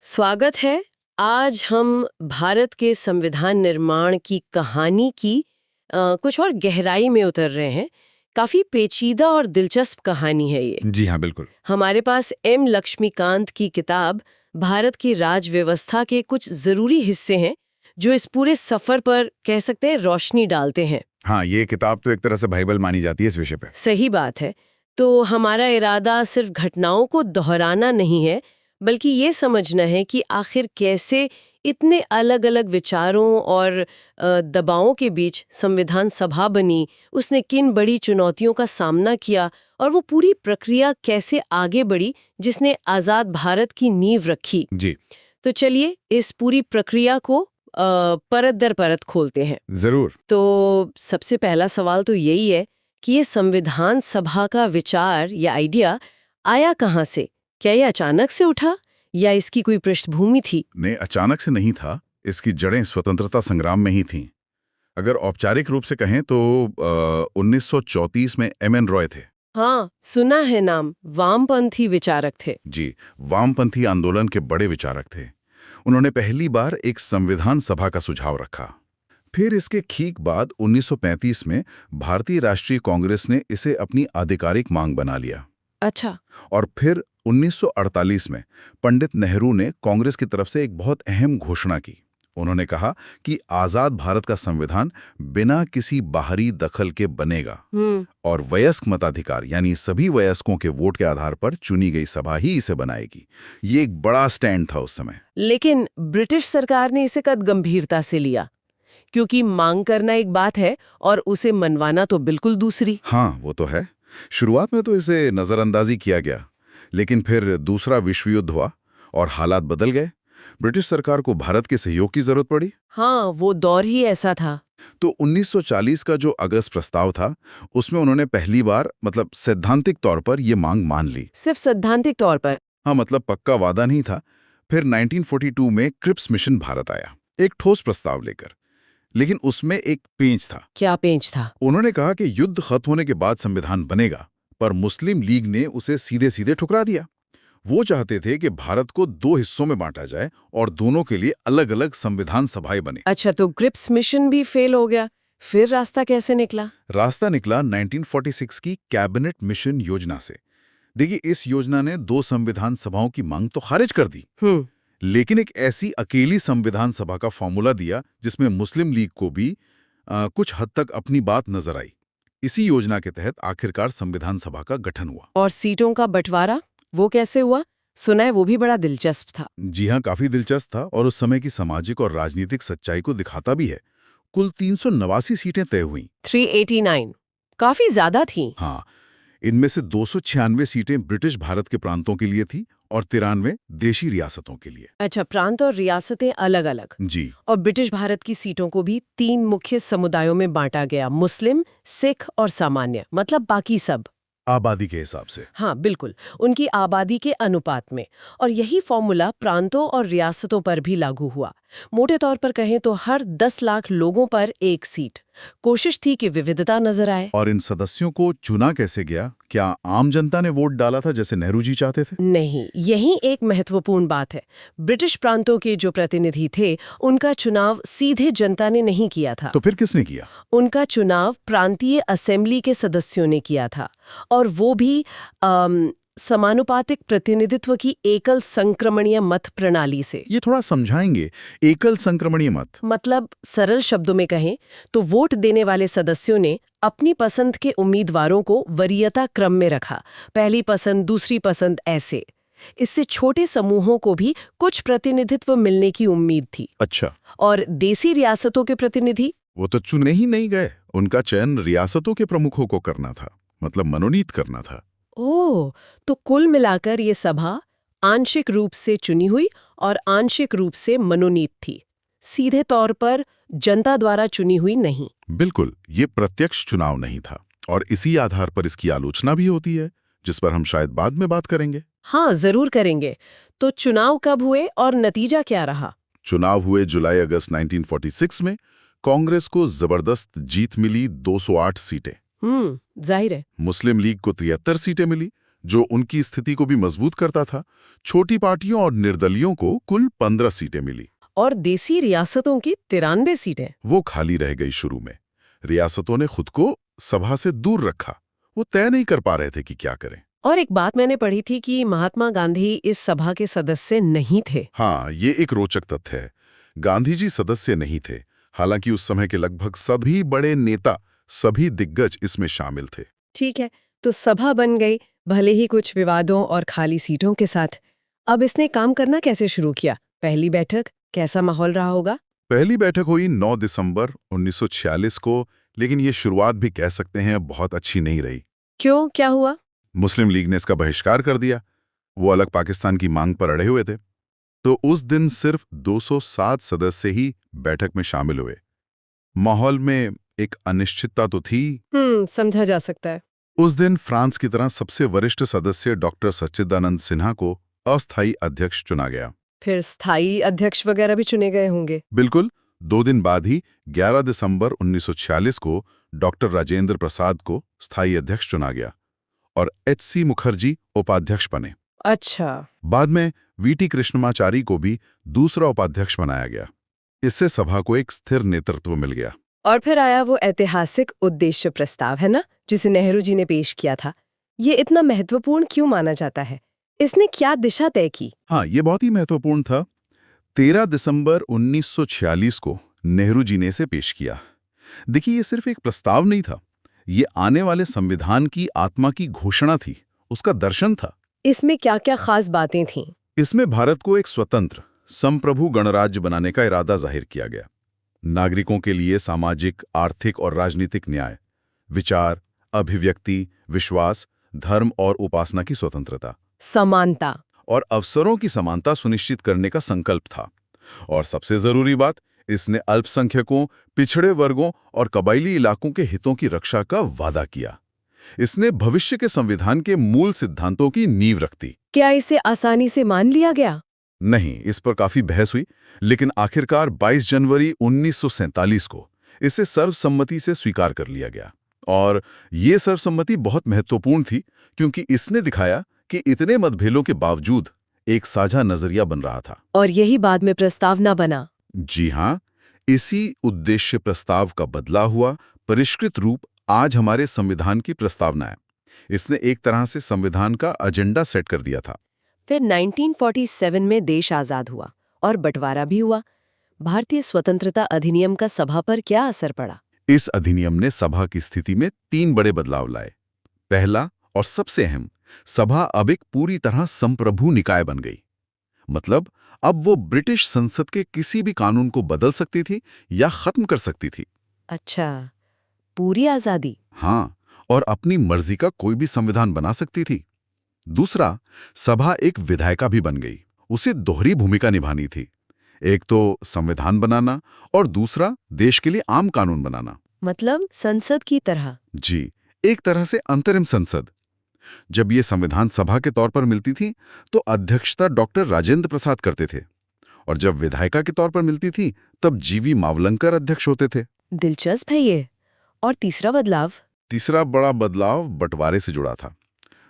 स्वागत है। आज हम भारत के संविधान निर्माण की कहानी की कुछ और गहराई में उतर रहे हैं। काफी पेचीदा और दिलचस्प कहानी है ये। जी हाँ, बिल्कुल। हमारे पास एम लक्ष्मीकांत की किताब भारत की राज व्यवस्था के कुछ जरूरी हिस्से हैं जो इस पूरे सफर पर कह सकते हैं रोशनी डालते हैं। हाँ, ये किताब तो एक तरह से बाइबल मानी जाती है इस विषय पे। सही बात है। तो हमारा इरादा सिर्फ घटनाओं को दोहराना नहीं है, बल्कि ये समझना है कि आखिर कैसे इतने अलग अलग विचारों और दबावों के बीच संविधान सभा बनी, उसने किन बड़ी चुनौतियों का सामना किया और वो पूरी प्रक्रिया कैसे आगे बढ़ी जिसने आज़ाद भारत की नींव रखी। जी तो चलिए इस पूरी प्रक्रिया को परत दर परत खोलते हैं। जरूर। तो सबसे पहला सवाल तो यही है कि ये संविधान सभा का विचार या आइडिया आया कहाँ से? क्या ये अचानक से उठा या इसकी कोई पृष्ठभूमि थी? ने अचानक से नहीं था, इसकी जड़ें स्वतंत्रता संग्राम में ही थीं। अगर औपचारिक रूप से कहें तो 1934 में एम.एन. रॉय थे। हाँ, सुना है नाम। वामपंथी विचारक थे। जी, वामपंथी आंदोलन के बड़े विचारक थे। उन्होंने पहली बार एक संविधान सभा का सुझाव रखा। फिर इसके ठीक बाद 1935 में भारतीय राष्ट्रीय कांग्रेस ने इसे अपनी आधिकारिक मांग बना लिया। अच्छा। और फिर 1948 में पंडित नेहरू ने कांग्रेस की तरफ से एक बहुत अहम घोषणा की। उन्होंने कहा कि आजाद भारत का संविधान बिना किसी बाहरी दखल के बनेगा और वयस्क मताधिकार यानी सभी वयस्कों के वोट के आधार पर चुनी गई सभा ही इसे बनाएगी। ये एक बड़ा स्टैंड था उस समय। लेकिन ब्रिटिश सरकार ने इसे कद गंभीरता से लिया, क्योंकि मांग करना एक बात है और उसे मनवाना तो बिल्कुल दूसरी। हाँ, वो तो है। शुरुआत में तो इसे नजरअंदाजी किया गया, लेकिन फिर दूसरा विश्व युद्ध हुआ और हालात बदल गए। ब्रिटिश सरकार को भारत के सहयोग की जरूरत पड़ी। हाँ, वो दौर ही ऐसा था। तो 1940 का जो अगस्त प्रस्ताव था, उसमें उन्होंने पहली बार सैद्धांतिक तौर पर ये मांग मान ली। सिर्फ सैद्धांतिक तौर पर? हाँ, पक्का वादा नहीं था। फिर 1942 में क्रिप्स मिशन भारत आया, एक ठोस प्रस्ताव लेकर। लेकिन उसमें एक पेंच था। क्या पेंच था? उन्होंने कहा कि युद्ध खत्म होने के बाद संविधान बनेगा, पर मुस्लिम लीग ने उसे सीधे सीधे ठुकरा दिया। वो चाहते थे कि भारत को दो हिस्सों में बांटा जाए और दोनों के लिए अलग अलग संविधान सभाएं बने। अच्छा, तो क्रिप्स मिशन भी फेल हो गया। फिर रास्ता कैसे निकला? रास्ता निकला 1946 की कैबिनेट मिशन योजना से। देखिए, इस योजना ने दो संविधान सभाओं की मांग तो खारिज कर दी, लेकिन एक ऐसी अकेली संविधान सभा का फॉर्मूला दिया जिसमें मुस्लिम लीग को भी कुछ हद तक अपनी बात नजर आई। इसी योजना के तहत आखिरकार संविधान सभा का गठन हुआ। और सीटों का बंटवारा वो कैसे हुआ? सुना है वो भी बड़ा दिलचस्प था। जी हाँ, काफी दिलचस्प था और उस समय की सामाजिक और राजनीतिक सच्चाई को दिखाता भी है। कुल 389 सीटें तय हुई। 389 काफी ज्यादा थी। हाँ, इनमें से 296 सीटें ब्रिटिश भारत के प्रांतों के लिए थी और 93 देशी रियासतों के लिए। अच्छा, प्रांत और रियासतें अलग अलग। जी। और ब्रिटिश भारत की सीटों को भी 3 मुख्य समुदायों में बांटा गया, मुस्लिम, सिख और सामान्य, मतलब बाकी सब। आबादी के हिसाब से। हाँ बिल्कुल, उनकी आबादी के अनुपात में। और यही फॉर्मूला प्रांतों और रियासतों पर भी लागू हुआ। मोटे तौर पर कहें तो हर 10 लाख लोगों पर एक सीट। कोशिश थी कि विविधता नजर आए। और इन सदस्यों को चुना कैसे गया? क्या आम जनता ने वोट डाला था जैसे नेहरू जी चाहते थे? नहीं, यही एक महत्वपूर्ण बात है। ब्रिटिश प्रांतों के जो प्रतिनिधि थे, उनका चुनाव सीधे जनता ने नहीं किया था। तो फिर किसने किया? उनका चुनाव प्रांतीय असेंबली के सदस्यों ने किया था, और वो भी समानुपातिक प्रतिनिधित्व की एकल संक्रमणीय मत प्रणाली से। ये थोड़ा समझाएंगे, एकल संक्रमणीय मत? मतलब सरल शब्दों में कहें तो वोट देने वाले सदस्यों ने अपनी पसंद के उम्मीदवारों को वरीयता क्रम में रखा, पहली पसंद, दूसरी पसंद, ऐसे। इससे छोटे समूहों को भी कुछ प्रतिनिधित्व मिलने की उम्मीद थी। अच्छा। और देसी रियासतों के प्रतिनिधि? वो तो चुने ही नहीं गए। उनका चयन रियासतों के प्रमुखों को करना था, मनोनीत करना था। ओह, तो कुल मिलाकर ये सभा आंशिक रूप से चुनी हुई और आंशिक रूप से मनोनीत थी, सीधे तौर पर जनता द्वारा चुनी हुई नहीं। बिल्कुल, ये प्रत्यक्ष चुनाव नहीं था और इसी आधार पर इसकी आलोचना भी होती है, जिस पर हम शायद बाद में बात करेंगे। हाँ, जरूर करेंगे। तो चुनाव कब हुए और नतीजा क्या रहा? चुनाव हुए जुलाई-अगस्त 1946 में। कांग्रेस को जबरदस्त जीत मिली, 208 सीटें। जाहिर है। मुस्लिम लीग को 73 सीटें मिली, जो उनकी स्थिति को भी मजबूत करता था। छोटी पार्टियों और निर्दलियों को कुल 15 सीटें मिली। और देसी रियासतों की 93 सीटें। वो खाली रह गई। शुरू में रियासतों ने खुद को सभा से दूर रखा। वो तय नहीं कर पा रहे थे कि क्या करें। और एक बात मैंने पढ़ी थी कि महात्मा गांधी इस सभा के सदस्य नहीं थे। हाँ, ये एक रोचक तथ्य है। गांधी जी सदस्य नहीं थे, हालांकि उस समय के लगभग सभी बड़े नेता, सभी दिग्गज इसमें शामिल थे। ठीक है, तो सभा बन गई, भले ही कुछ विवादों और खाली सीटों के साथ। अब इसने काम करना कैसे शुरू किया? पहली बैठक, कैसा माहौल रहा होगा? पहली बैठक हुई 9 दिसंबर 1946 को, लेकिन ये शुरुआत भी कह सकते हैं बहुत अच्छी नहीं रही। क्यों, क्या हुआ? मुस्लिम लीग ने इसका बहिष्कार कर दिया। वो अलग पाकिस्तान की मांग पर अड़े हुए थे। तो उस दिन सिर्फ 207 सदस्य ही बैठक में शामिल हुए। माहौल में एक अनिश्चितता तो थी। समझा जा सकता है। उस दिन फ्रांस की तरह सबसे वरिष्ठ सदस्य डॉक्टर सच्चिदानंद सिन्हा को अस्थायी अध्यक्ष चुना गया। फिर स्थायी अध्यक्ष वगैरह भी चुने गए होंगे। बिल्कुल। 2 दिन बाद ही 11 दिसंबर 1946 को डॉक्टर राजेंद्र प्रसाद को स्थायी अध्यक्ष चुना गया और एच.सी. मुखर्जी उपाध्यक्ष बने। अच्छा। बाद में वी.टी. कृष्णमाचारी को भी दूसरा उपाध्यक्ष बनाया गया। इससे सभा को एक स्थिर नेतृत्व मिल गया। और फिर आया वो ऐतिहासिक उद्देश्य प्रस्ताव, है ना, जिसे नेहरू जी ने पेश किया था। ये इतना महत्वपूर्ण क्यों माना जाता है? इसने क्या दिशा तय की? हाँ, ये बहुत ही महत्वपूर्ण था। 13 दिसंबर 1946 को नेहरू जी ने इसे पेश किया। देखिए, ये सिर्फ एक प्रस्ताव नहीं था, ये आने वाले संविधान की आत्मा की घोषणा थी, उसका दर्शन था। इसमें क्या-क्या खास बातें थीं? इसमें भारत को एक स्वतंत्र, संप्रभु गणराज्य बनाने का इरादा जाहिर किया गया। नागरिकों के लिए सामाजिक, आर्थिक और राजनीतिक न्याय, विचार, अभिव्यक्ति, विश्वास, धर्म और उपासना की स्वतंत्रता, समानता और अवसरों की समानता सुनिश्चित करने का संकल्प था। और सबसे जरूरी बात, इसने अल्पसंख्यकों, पिछड़े वर्गों और कबायली इलाकों के हितों की रक्षा का वादा किया। इसने भविष्य के संविधान के मूल सिद्धांतों की नींव रख दी। क्या इसे आसानी से मान लिया गया? नहीं, इस पर काफी बहस हुई, लेकिन आखिरकार 22 जनवरी 1947 को इसे सर्वसम्मति से स्वीकार कर लिया गया। और ये सर्वसम्मति बहुत महत्वपूर्ण थी, क्योंकि इसने दिखाया कि इतने मतभेदों के बावजूद एक साझा नजरिया बन रहा था। और यही बाद में प्रस्तावना बना। जी हाँ, इसी उद्देश्य प्रस्ताव का बदला हुआ परिष्कृत रूप आज हमारे संविधान की प्रस्तावना है। इसने एक तरह से संविधान का एजेंडा सेट कर दिया था। फिर 1947 में देश आजाद हुआ और बंटवारा भी हुआ। भारतीय स्वतंत्रता अधिनियम का सभा पर क्या असर पड़ा? इस अधिनियम ने सभा की स्थिति में 3 बड़े बदलाव लाए। पहला और सबसे अहम, सभा अब एक पूरी तरह संप्रभु निकाय बन गई। मतलब अब वो ब्रिटिश संसद के किसी भी कानून को बदल सकती थी या खत्म कर सकती थी। अच्छा, पूरी आजादी। हाँ, और अपनी मर्जी का कोई भी संविधान बना सकती थी। दूसरा, सभा एक विधायिका भी बन गई। उसे दोहरी भूमिका निभानी थी, एक तो संविधान बनाना और दूसरा देश के लिए आम कानून बनाना। मतलब संसद की तरह। जी, एक तरह से अंतरिम संसद। जब ये संविधान सभा के तौर पर मिलती थी तो अध्यक्षता डॉक्टर राजेंद्र प्रसाद करते थे, और जब विधायिका के तौर पर मिलती थी तब जीवी मावलंकर अध्यक्ष होते थे। दिलचस्प है ये। और तीसरा बदलाव? तीसरा बड़ा बदलाव बंटवारे से जुड़ा था।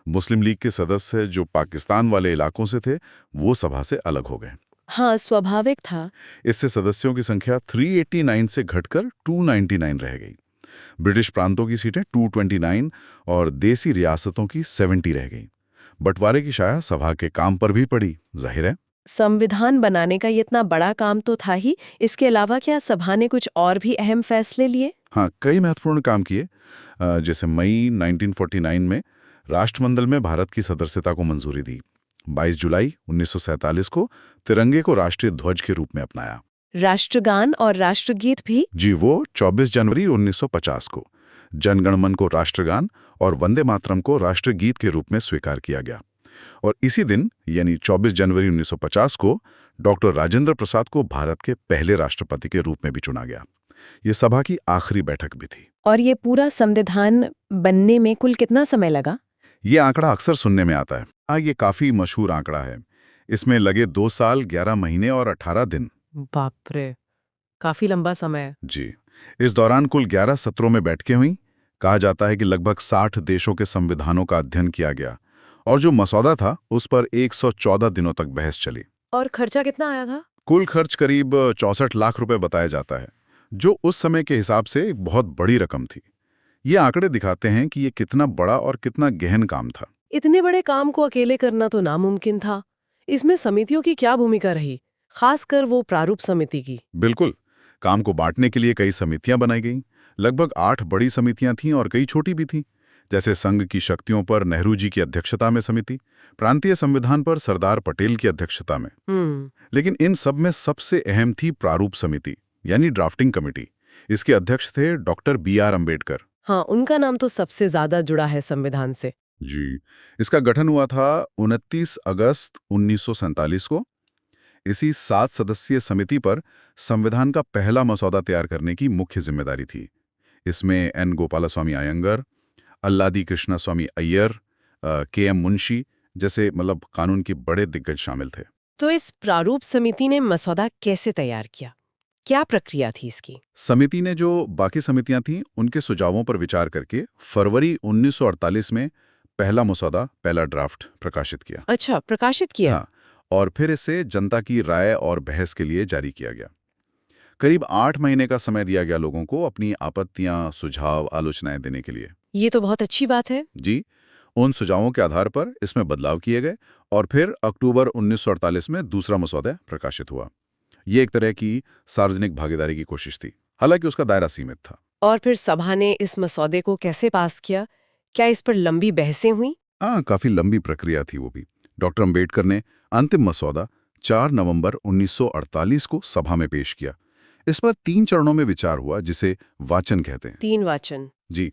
मुस्लिम लीग के सदस्य जो पाकिस्तान वाले इलाकों से थे, वो सभा से अलग हो गए। हाँ, स्वाभाविक था। इससे सदस्यों की संख्या 389 से घटकर 299 रह गई। ब्रिटिश प्रांतों की सीटें 229 और देसी रियासतों की 70 रह गई। बंटवारे की छाया सभा के काम पर भी पड़ी, जाहिर है। संविधान बनाने का ये इतना बड़ा काम तो था ही, इसके अलावा क्या सभा ने कुछ और भी अहम फैसले लिए? हाँ, कई महत्वपूर्ण काम किए। जैसे मई 1949 में राष्ट्रमंडल में भारत की सदस्यता को मंजूरी दी। 22 जुलाई 1947 को तिरंगे को राष्ट्रीय ध्वज के रूप में अपनाया। राष्ट्रगान और राष्ट्रगीत भी? जी, वो 24 जनवरी 1950 को जनगणमन को राष्ट्रगान और वंदे मातरम को राष्ट्रगीत के रूप में स्वीकार किया गया। और इसी दिन यानी 24 जनवरी 1950 को डॉक्टर राजेंद्र प्रसाद को भारत के पहले राष्ट्रपति के रूप में भी चुना गया। ये सभा की आखिरी बैठक भी थी। और ये पूरा संविधान बनने में कुल कितना समय लगा? ये आंकड़ा अक्सर सुनने में आता है। हाँ, ये काफी मशहूर आंकड़ा है। इसमें लगे 2 साल 11 महीने और 18 दिन। बाप रे, काफी लंबा समय है। जी, इस दौरान कुल 11 सत्रों में बैठकें हुई। कहा जाता है कि लगभग 60 देशों के संविधानों का अध्ययन किया गया और जो मसौदा था उस पर 114 दिनों तक बहस चली। और खर्चा कितना आया था? कुल खर्च करीब 64 लाख रुपए बताया जाता है, जो उस समय के हिसाब से एक बहुत बड़ी रकम थी। ये आंकड़े दिखाते हैं कि ये कितना बड़ा और कितना गहन काम था। इतने बड़े काम को अकेले करना तो नामुमकिन था। इसमें समितियों की क्या भूमिका रही, खासकर वो प्रारूप समिति की? बिल्कुल, काम को बांटने के लिए कई समितियां बनाई गईं। लगभग 8 बड़ी समितियां थीं और कई छोटी भी थीं। जैसे संघ की शक्तियों पर नेहरू जी की अध्यक्षता में समिति, प्रांतीय संविधान पर सरदार पटेल की अध्यक्षता में। लेकिन इन सब में सबसे अहम थी प्रारूप समिति, यानी ड्राफ्टिंग कमेटी। इसके अध्यक्ष थे डॉक्टर बी.आर. अम्बेडकर। हाँ, उनका नाम तो सबसे ज्यादा जुड़ा है संविधान से। जी, इसका गठन हुआ था 29 अगस्त 1947 को। इसी 7 सदस्यीय समिति पर संविधान का पहला मसौदा तैयार करने की मुख्य जिम्मेदारी थी। इसमें एन. गोपालास्वामी अयंगर, अल्लादी कृष्णा स्वामी अय्यर, के.एम. मुंशी जैसे कानून के बड़े दिग्गज शामिल थे। तो इस प्रारूप समिति ने मसौदा कैसे तैयार किया? क्या प्रक्रिया थी इसकी? समिति ने जो बाकी समितियां थीं, उनके सुझावों पर विचार करके फरवरी 1948 में पहला मसौदा, पहला ड्राफ्ट प्रकाशित किया। अच्छा, प्रकाशित किया। हाँ, और फिर इसे जनता की राय और बहस के लिए जारी किया गया। करीब 8 महीने का समय दिया गया लोगों को अपनी आपत्तियां, सुझाव, आलोचनाएं देने के लिए। ये तो बहुत अच्छी बात है। जी, उन सुझावों के आधार पर इसमें बदलाव किए गए और फिर अक्टूबर 1948 में दूसरा मसौदा प्रकाशित हुआ। ये एक तरह की सार्वजनिक भागीदारी की कोशिश थी, हालांकि उसका दायरा सीमित था। और फिर सभा ने इस मसौदे को कैसे पास किया? क्या इस पर लंबी बहसें हुई? हाँ, काफी लंबी प्रक्रिया थी वो भी। डॉक्टर अम्बेडकर ने अंतिम मसौदा 4 नवंबर 1948 को सभा में पेश किया। इस पर 3 चरणों में विचार हुआ, जिसे वाचन कहते हैं। 3 वाचन? जी,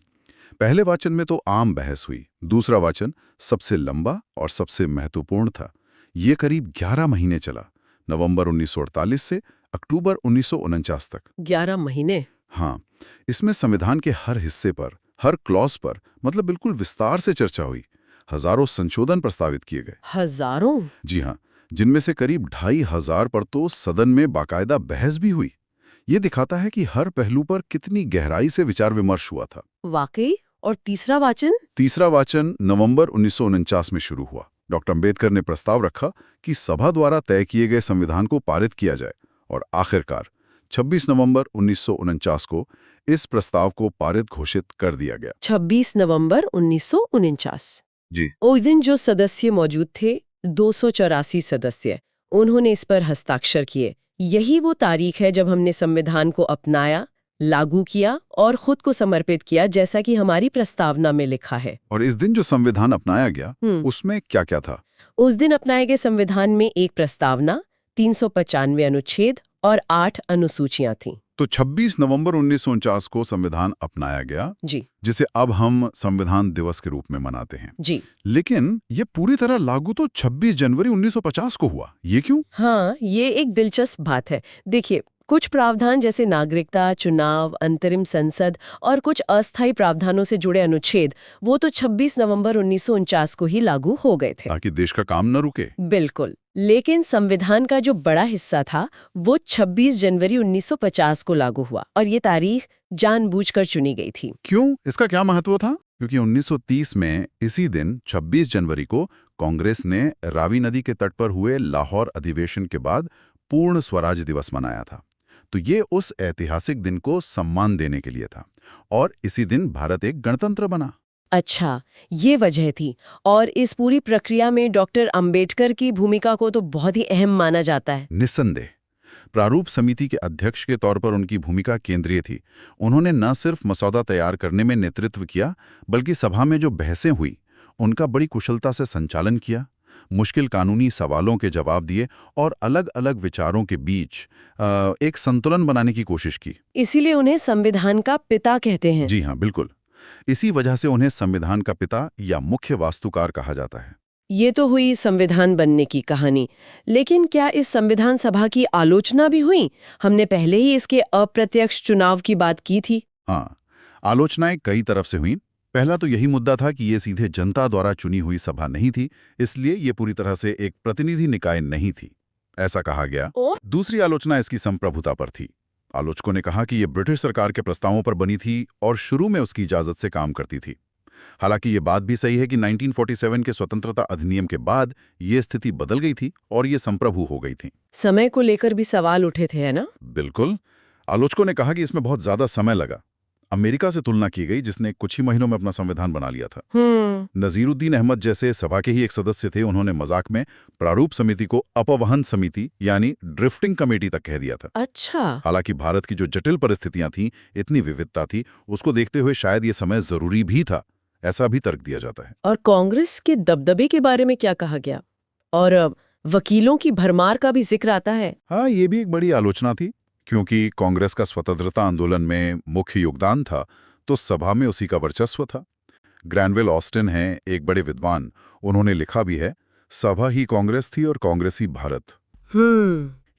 पहले वाचन में तो आम बहस हुई। दूसरा वाचन सबसे लंबा और सबसे महत्वपूर्ण था। ये करीब 11 महीने चला, नवंबर 1948 से अक्टूबर 1949 तक। 11 महीने? हाँ, इसमें संविधान के हर हिस्से पर, हर क्लॉज पर बिल्कुल विस्तार से चर्चा हुई। हजारों संशोधन प्रस्तावित किए गए। हजारों? जी हाँ, जिनमें से करीब 2500 पर तो सदन में बाकायदा बहस भी हुई। ये दिखाता है कि हर पहलू पर कितनी गहराई से विचार विमर्श हुआ था। वाकई? और तीसरा वाचन? तीसरा वाचन नवंबर 1949 में शुरू हुआ। डॉक्टर अम्बेडकर ने प्रस्ताव रखा कि सभा द्वारा तय किए गए संविधान को पारित किया जाए और आखिरकार 26 नवंबर 1949 को इस प्रस्ताव को पारित घोषित कर दिया गया। 26 नवंबर 1949। जी, उस दिन जो सदस्य मौजूद थे, 284 सदस्य, उन्होंने इस पर हस्ताक्षर किए। यही वो तारीख है जब हमने संविधान को अपनाया, लागू किया और खुद को समर्पित किया, जैसा कि हमारी प्रस्तावना में लिखा है। और इस दिन जो संविधान अपनाया गया, उसमें क्या-क्या था? उस दिन अपनाए गए संविधान में एक प्रस्तावना, 395 अनुच्छेद और 8 अनुसूचियां थीं। तो 26 नवंबर 1949 को संविधान अपनाया गया, जी, जिसे अब हम संविधान दिवस के रूप में मनाते हैं। जी। लेकिन ये पूरी तरह लागू तो 26 जनवरी 1950 को हुआ। ये क्यों? हाँ, ये एक दिलचस्प बात है। देखिए, कुछ प्रावधान जैसे नागरिकता, चुनाव, अंतरिम संसद और कुछ अस्थायी प्रावधानों से जुड़े अनुच्छेद, वो तो 26 नवंबर 1949 को ही लागू हो गए थे। ताकि देश का काम न रुके। बिल्कुल। लेकिन संविधान का जो बड़ा हिस्सा था, वो 26 जनवरी 1950 को लागू हुआ और ये तारीख जानबूझकर चुनी गई थी। क्यों? इसका क्या महत्व था? क्योंकि 1930 में इसी दिन 26 जनवरी को कांग्रेस ने रावी नदी के तट पर हुए लाहौर अधिवेशन के बाद पूर्ण स्वराज दिवस मनाया था। तो ये उस ऐतिहासिक दिन को सम्मान देने के लिए था और इसी दिन भारत एक गणतंत्र बना। अच्छा, ये वजह थी। और इस पूरी प्रक्रिया में डॉक्टर अंबेडकर की भूमिका को तो बहुत ही अहम माना जाता है। निस्संदेह, प्रारूप समिति के अध्यक्ष के तौर पर उनकी भूमिका केंद्रीय थी। उन्होंने न सिर्फ मसौदा तैयार करने में नेतृत्व किया, बल्कि सभा में जो बहसें हुई, उनका बड़ी कुशलता से संचालन किया, मुश्किल कानूनी सवालों के जवाब दिए और अलग-अलग विचारों के बीच एक संतुलन बनाने की कोशिश की। इसीलिए उन्हें संविधान का पिता कहते हैं। जी हाँ, बिल्कुल। इसी वजह से उन्हें संविधान का पिता या मुख्य वास्तुकार कहा जाता है। ये तो हुई संविधान बनने की कहानी, लेकिन क्या इस संविधान सभा की आलोचना भी हुई? हमने पहले ही इसके अप्रत्यक्ष चुनाव की बात की थी। हाँ, आलोचनाएं कई तरफ से हुई। पहला तो यही मुद्दा था कि ये सीधे जनता द्वारा चुनी हुई सभा नहीं थी, इसलिए ये पूरी तरह से एक प्रतिनिधि निकाय नहीं थी, ऐसा कहा गया। और दूसरी आलोचना इसकी संप्रभुता पर थी। आलोचकों ने कहा कि ये ब्रिटिश सरकार के प्रस्तावों पर बनी थी और शुरू में उसकी इजाजत से काम करती थी। हालांकि ये बात भी सही है कि 1947 के स्वतंत्रता अधिनियम के बाद ये स्थिति बदल गई थी और ये संप्रभु हो गई थी। समय को लेकर भी सवाल उठे थे, है ना? बिल्कुल। आलोचकों ने कहा कि इसमें बहुत ज्यादा समय लगा। अमेरिका से तुलना की गई, जिसने कुछ ही महीनों में अपना संविधान बना लिया था। नजीरुद्दीन अहमद जैसे सभा के ही एक सदस्य थे, उन्होंने मजाक में प्रारूप समिति को अपवहन समिति यानी ड्रिफ्टिंग कमेटी तक कह दिया था। अच्छा। हालांकि भारत की जो जटिल परिस्थितियां थीं, इतनी विविधता थी, उसको देखते हुए शायद ये समय जरूरी भी था, ऐसा भी तर्क दिया जाता है। और कांग्रेस के दबदबे के बारे में क्या कहा गया? और वकीलों की भरमार का भी जिक्र आता है। हाँ, ये भी एक बड़ी आलोचना थी, क्योंकि कांग्रेस का स्वतंत्रता आंदोलन में मुख्य योगदान था, तो सभा में उसी का वर्चस्व था। ग्रैनविल ऑस्टिन हैं एक बड़े विद्वान, उन्होंने लिखा भी है, सभा ही कांग्रेस थी और कांग्रेस ही भारत।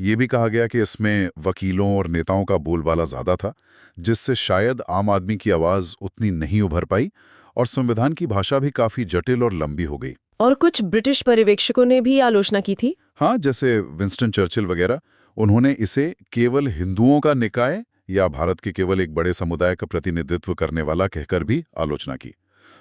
ये भी कहा गया कि इसमें वकीलों और नेताओं का बोलबाला ज्यादा था, जिससे शायद आम आदमी की आवाज उतनी नहीं उभर पाई, और संविधान की भाषा भी काफी जटिल और लंबी हो गई। और कुछ ब्रिटिश पर्यवेक्षकों ने भी आलोचना की थी। हाँ, जैसे विंस्टन चर्चिल वगैरह, उन्होंने इसे केवल हिंदुओं का निकाय या भारत के केवल एक बड़े समुदाय का प्रतिनिधित्व करने वाला कहकर भी आलोचना की।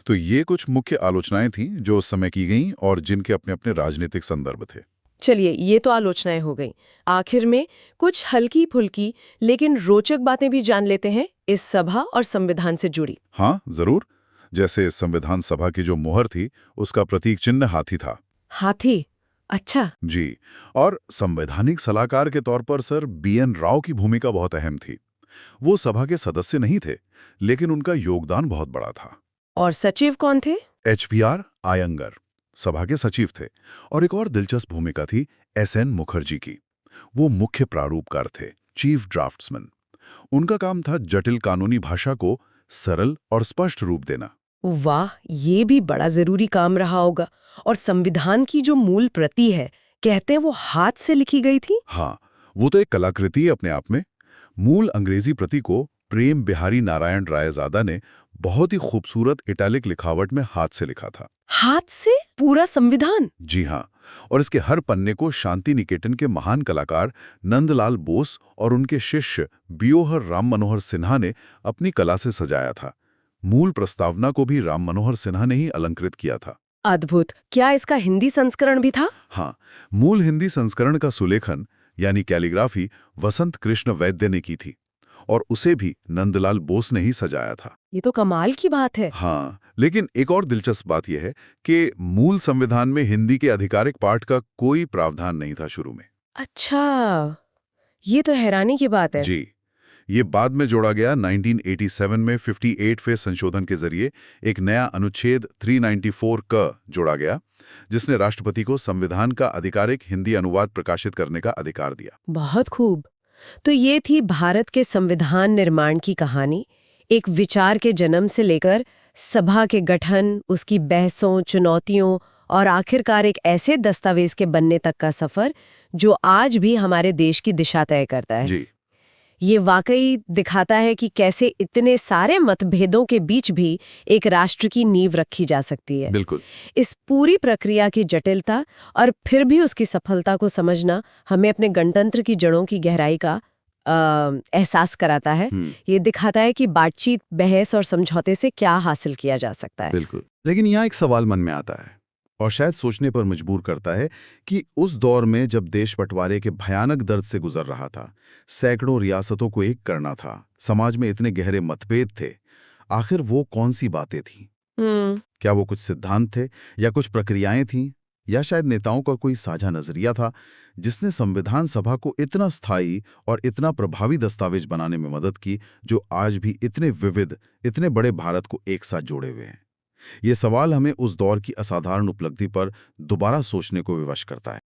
तो ये कुछ मुख्य आलोचनाएं थीं जो उस समय की गईं और जिनके अपने अपने राजनीतिक संदर्भ थे। चलिए, ये तो आलोचनाएं हो गईं। आखिर में कुछ हल्की फुल्की लेकिन रोचक बातें भी जान लेते हैं इस सभा और संविधान से जुड़ी। हाँ, जरूर। जैसे संविधान सभा की जो मोहर थी, उसका प्रतीक चिन्ह हाथी था। हाथी? अच्छा जी। और संवैधानिक सलाहकार के तौर पर सर BN राव की भूमिका बहुत अहम थी। वो सभा के सदस्य नहीं थे, लेकिन उनका योगदान बहुत बड़ा था। और सचिव कौन थे? HVR आयंगर सभा के सचिव थे। और एक और दिलचस्प भूमिका थी SN मुखर्जी की। वो मुख्य प्रारूपकार थे, चीफ ड्राफ्ट्समैन। उनका काम था जटिल कानूनी भाषा को सरल और स्पष्ट रूप देना। वाह, ये भी बड़ा जरूरी काम रहा होगा। और संविधान की जो मूल प्रति है, कहते हैं वो हाथ से लिखी गई थी। हाँ, वो तो एक कलाकृति है अपने आप में। मूल अंग्रेजी प्रति को प्रेम बिहारी नारायण रायजादा ने बहुत ही खूबसूरत इटैलिक लिखावट में हाथ से लिखा था। हाथ से पूरा संविधान? जी हाँ। और इसके हर पन्ने को शांति निकेतन के महान कलाकार नंदलाल बोस और उनके शिष्य बियोहर राम मनोहर सिन्हा ने अपनी कला से सजाया था। मूल प्रस्तावना को भी राम मनोहर सिन्हा ने ही अलंकृत किया था। अद्भुत। क्या इसका हिंदी संस्करण भी था? हाँ, मूल हिंदी संस्करण का सुलेखन यानी कैलीग्राफी वसंत कृष्ण वैद्य ने की थी, और उसे भी नंदलाल बोस ने ही सजाया था। ये तो कमाल की बात है। हाँ, लेकिन एक और दिलचस्प बात यह है कि मूल संविधान में हिंदी के आधिकारिक पाठ का कोई प्रावधान नहीं था शुरू में। अच्छा, ये तो हैरानी की बात है। जी, ये बाद में जोड़ा गया। 1987 में 58वें संशोधन के जरिए एक नया अनुच्छेद 394 क जोड़ा गया, जिसने राष्ट्रपति को संविधान का आधिकारिक हिंदी अनुवाद प्रकाशित करने का अधिकार दिया। बहुत खूब। तो ये थी भारत के संविधान निर्माण की कहानी। एक विचार के जन्म से लेकर सभा के गठन, उसकी बहसों, चुनौतियों और आखिरकार एक ऐसे दस्तावेज के बनने तक का सफर जो आज भी हमारे देश की दिशा तय करता है। जी। ये वाकई दिखाता है कि कैसे इतने सारे मतभेदों के बीच भी एक राष्ट्र की नींव रखी जा सकती है। बिल्कुल। इस पूरी प्रक्रिया की जटिलता और फिर भी उसकी सफलता को समझना हमें अपने गणतंत्र की जड़ों की गहराई का एहसास कराता है। ये दिखाता है कि बातचीत, बहस और समझौते से क्या हासिल किया जा सकता है। बिल्कुल। लेकिन यहाँ एक सवाल मन में आता है और शायद सोचने पर मजबूर करता है कि उस दौर में जब देश बंटवारे के भयानक दर्द से गुजर रहा था, सैकड़ों रियासतों को एक करना था, समाज में इतने गहरे मतभेद थे, आखिर वो कौन सी बातें थीं? क्या वो कुछ सिद्धांत थे या कुछ प्रक्रियाएं थीं, या शायद नेताओं का कोई साझा नजरिया था जिसने संविधान सभा को इतना स्थायी और इतना प्रभावी दस्तावेज बनाने में मदद की, जो आज भी इतने विविध, इतने बड़े भारत को एक साथ जोड़े हुए हैं? ये सवाल हमें उस दौर की असाधारण उपलब्धि पर दोबारा सोचने को विवश करता है।